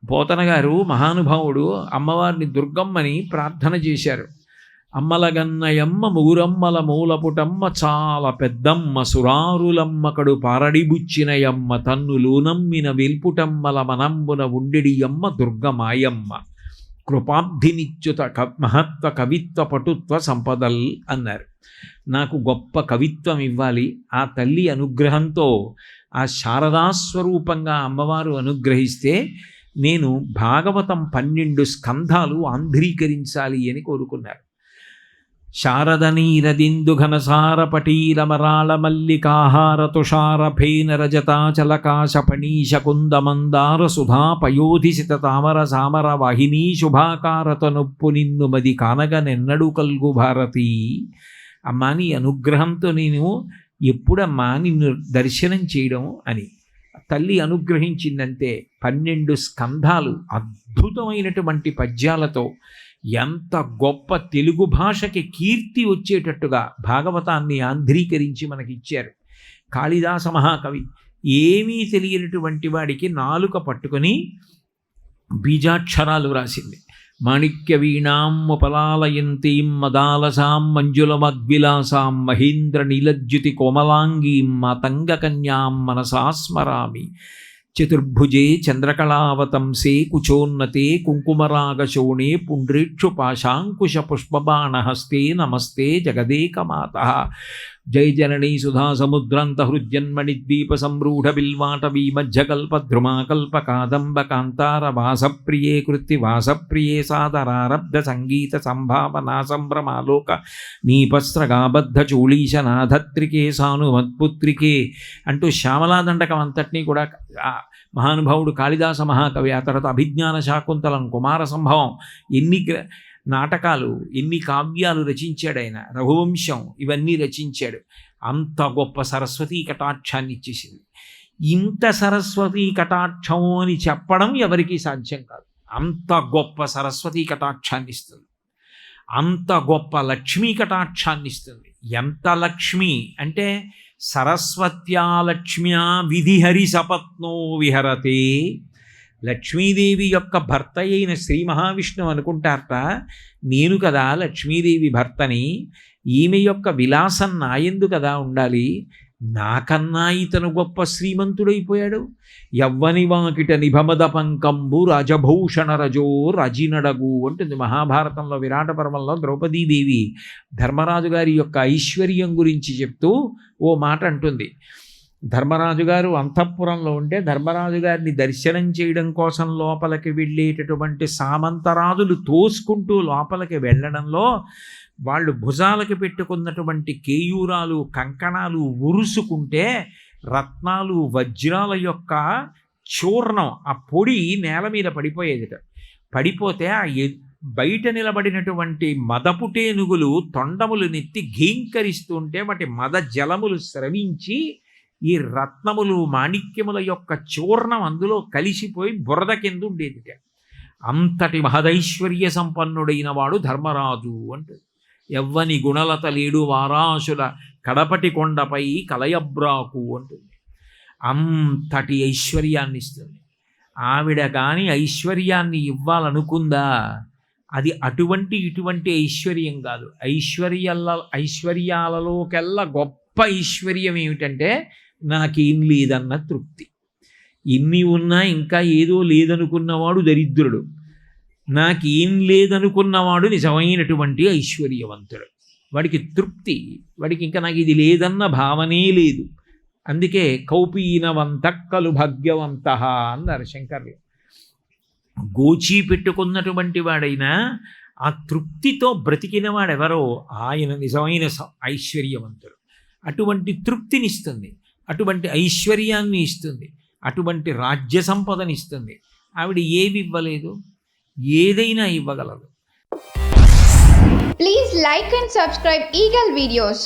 పోతన గారు మహానుభావుడు అమ్మవారిని దుర్గమ్మని ప్రార్థన చేశారు. అమ్మలగన్నయమ్మ ముగురమ్మల మూలపుటమ్మ చాలా పెద్దమ్మ సురారులమ్మకడు పారడిబుచ్చినయమ్మ తన్నులూనమ్మిన వెల్పుటమ్మల మనంబున ఉండెడియమ్మ దుర్గమాయమ్మ కృపాబ్ధినిచ్యుత మహత్వ కవిత్వ పటుత్వ సంపదల్ అన్నారు. నాకు గొప్ప కవిత్వం ఇవ్వాలి, ఆ తల్లి అనుగ్రహంతో ఆ శారదాస్వరూపంగా అమ్మవారు అనుగ్రహిస్తే నేను భాగవతం 12 స్కంధాలు ఆంధ్రీకరించాలి అని కోరుకున్నారు. శారదనీరదిందు ఘనసార పటీలమరాళ మల్లికాహార తుషార ఫేన రజతాచలకాశ పణీశ కుందమందార సుధా పయోధిసిత తామర సామర వాహినీ శుభాకారత నొప్పు నిన్ను మది కానగనెన్నడు కల్గు భారతి. అమ్మా నీ అనుగ్రహంతో నేను ఎప్పుడమ్మా నిన్ను దర్శనం చేయడం అని తల్లి అనుగ్రహించిందంటే 12 స్కంధాలు అద్భుతమైనటువంటి పద్యాలతో ఎంత గొప్ప తెలుగు భాషకి కీర్తి వచ్చేటట్టుగా భాగవతాన్ని ఆంధ్రీకరించి మనకిచ్చారు. కాళిదాస మహాకవి ఏమీ తెలియనటువంటి వాడికి నాలుక పట్టుకొని బీజాక్షరాలు రాసింది. మాణిక్య వీణాం ముపలాలయంతీం మదాలసాం మంజులమద్విలాసాం మహేంద్ర నీలజ్యుతి కోమలాంగీం మాతంగకన్యాం మనసా స్మరామి. చతుర్భుజే చంద్రకళావతంసే కుచోన్నతే కుంకుమరాగశోణే పుండ్రేక్షు పాశాంకుశ పుష్పబాణహస్తే నమస్తే జగదేకమాత. జయ జననీ సుధా సముద్రాంత హృద్యన్మణి ద్వీప సంరూఢ బిల్వాట వీమజ్జకల్ప ధ్రుమాకల్ప కాదంబ కాంతార వాసప్రియే కృత్తి వాసప్రియే సాదరారబ్ధ సంగీత సంభావనా సంభ్రమాలోక నీపస్రగాబద్ధ చూళీశనాధత్రికే సానుమత్పుత్రికే అంటూ శ్యామలాదండకం అంతటినీ కూడా మహానుభావుడు కాళిదాస మహాకవి, ఆ తర్వాత అభిజ్ఞాన శాకుంతలం, కుమార సంభవం, ఎన్ని నాటకాలు, ఎన్ని కావ్యాలు రచించాడు ఆయన. రఘువంశం ఇవన్నీ రచించాడు. అంత గొప్ప సరస్వతీ కటాక్షాన్ని ఇచ్చేసింది. ఇంత సరస్వతీ కటాక్షం అని చెప్పడం ఎవరికీ సాధ్యం కాదు. అంత గొప్ప సరస్వతీ కటాక్షాన్ని ఇస్తుంది, అంత గొప్ప లక్ష్మీ కటాక్షాన్ని ఇస్తుంది. ఎంత లక్ష్మి అంటే సరస్వత్యా లక్ష్మ్యా విధిహరి సపత్నో విహరతే. లక్ష్మీదేవి యొక్క భర్త అయిన శ్రీ మహావిష్ణువు అనుకుంటారట, నేను కదా లక్ష్మీదేవి భర్తని, ఈమె యొక్క విలాసం నాయందు కదా ఉండాలి, నాకన్నా ఇతను గొప్ప శ్రీమంతుడైపోయాడు. యవ్వని వాకిట నిభమద పంకంబు రాజభూషణ రజో రజినడగు అంటుంది మహాభారతంలో విరాట పర్వంలో. ద్రౌపదీదేవి ధర్మరాజు గారి యొక్క ఐశ్వర్యం గురించి చెప్తూ ఓ మాట అంటుంది. ధర్మరాజు గారు అంతఃపురంలో ఉంటే ధర్మరాజు గారిని దర్శనం చేయడం కోసం లోపలికి వెళ్ళేటటువంటి సామంతరాజులు తోసుకుంటూ లోపలికి వెళ్ళడంలో వాళ్ళు భుజాలకి పెట్టుకున్నటువంటి కేయూరాలు కంకణాలు ఉరుసుకుంటే రత్నాలు వజ్రాల యొక్క చూర్ణం, ఆ పొడి నేల మీద పడిపోయేదిట. పడిపోతే ఆ బయట నిలబడినటువంటి మదపుటేనుగులు తొండములు నెత్తి ఘీంకరిస్తుంటే వాటి మద జలములు స్రవించి ఈ రత్నములు మాణిక్యముల యొక్క చూర్ణం అందులో కలిసిపోయి బురద కింద ఉండేదిట. అంతటి మహదైశ్వర్య సంపన్నుడైన వాడు ధర్మరాజు అంటుంది. ఎవ్వని గుణలత లేడు వారాశుల కడపటి కొండపై కలయబ్రాకు అంటుంది. అంతటి ఐశ్వర్యాన్ని ఇస్తుంది. ఆవిడ కానీ ఐశ్వర్యాన్ని ఇవ్వాలనుకుందా, అది ఇటువంటి ఐశ్వర్యం కాదు. ఐశ్వర్యాలలోకెల్లా గొప్ప ఐశ్వర్యం ఏమిటంటే నాకేం లేదన్న తృప్తి. ఇన్ని ఉన్నా ఇంకా ఏదో లేదనుకున్నవాడు దరిద్రుడు, నాకేం లేదనుకున్నవాడు నిజమైనటువంటి ఐశ్వర్యవంతుడు. వాడికి తృప్తి, వాడికి ఇంకా నాకు ఇది లేదన్న భావనే లేదు. అందుకే కౌపీనవంతక్కలు భాగ్యవంత అన్నారు శంకర్లు. గోచీ పెట్టుకున్నటువంటి వాడైనా ఆ తృప్తితో బ్రతికిన వాడెవరో ఆయన నిజమైన ఐశ్వర్యవంతుడు. అటువంటి తృప్తినిస్తుంది, అటువంటి ఐశ్వర్యాన్ని ఇస్తుంది, అటువంటి రాజ్య సంపదనిస్తుంది. ఆవిడ ఏవి ఇవ్వలేదు, ఏదైనా ఇవ్వగలదు. Please like and subscribe Eagle Videos.